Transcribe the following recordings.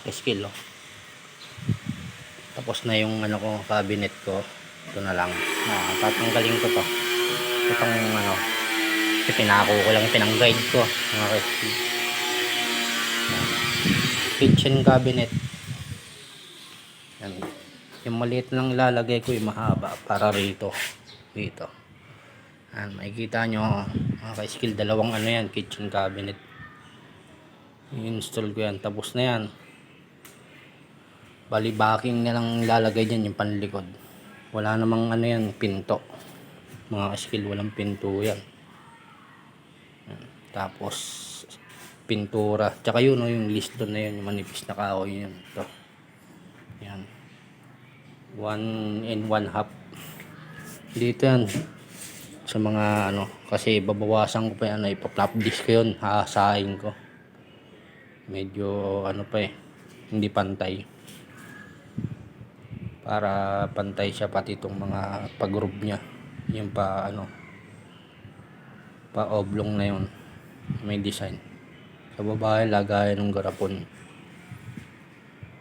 Skill, oh. Tapos na yung ano ko, cabinet ko. Ito na lang. Tatanggalin ko to. Itong ano, pinako ko lang, pinang-guide ko. Mga skill. Kitchen cabinet. Yan. Yung maliit lang ilalagay ko, yung mahaba para rito. Dito. Yan, makikita nyo, mga skill, dalawang ano yan, kitchen cabinet. I-install ko yan. Tapos na yan. Bali backing na lang lalagay dyan, yung panlikod. Wala namang ano yan, pinto. Mga skill, walang pinto yan. Tapos pintura. Tsaka yun, yung liston na yun, yung manipis na kahoy yun. Ito. Yan. 1 and 1/2. Dito yan. Sa mga ano, kasi babawasan ko pa yan, ipa-flap disk ko yun, hahasain ko. Medyo ano pa hindi pantay. Para pantay siya pati itong mga pag-groove nya, yung pa ano, pa oblong na yun, may design sa baba, lagayan ng garapon.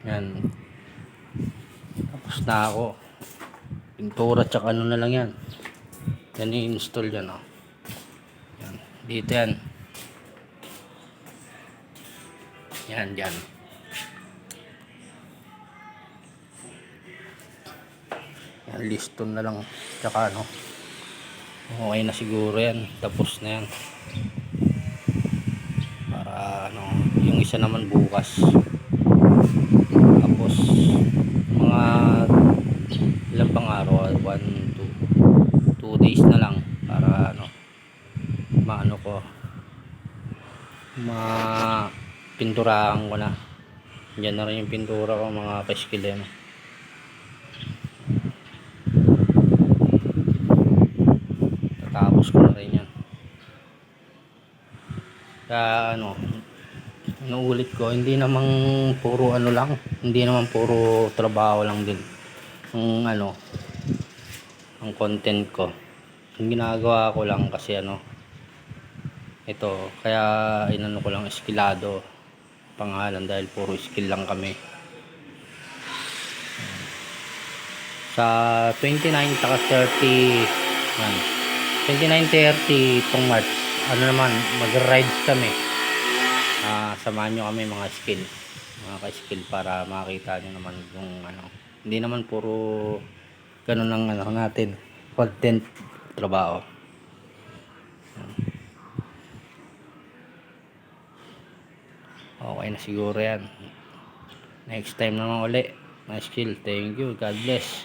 Yan, tapos na ako. Pintura tsaka ano na lang yan, yan i-install yan, oh. Yan, dito yan, yan dyan. Yan, liston na lang tsaka ano, okay na siguro yan. Tapos na yan. Para ano, yung isa naman bukas. Tapos mga ilang pang araw, 2 days na lang para ano, maano ko, pinturahan ko na. Diyan na rin yung pintura ko, mga ka-skill yan. Tapos ko na rin yan. Kaya ano, inuulit ko, hindi namang puro ano lang, hindi naman puro trabaho lang din ang ano, ang content ko. Yung ginagawa ko lang kasi ano, ito, kaya inano ko lang Skillado pangalan, dahil puro skill lang kami. Sa 29 taka 30 yan, 29-30 itong March, ano naman, mag-rides kami. Samahan nyo kami mga skill, mga ka-skill, para makita nyo naman yung ano, hindi naman puro ganun ang ano natin, content, trabaho. Okay na siguro yan. Next time naman uli, mga skill. Thank you, God bless.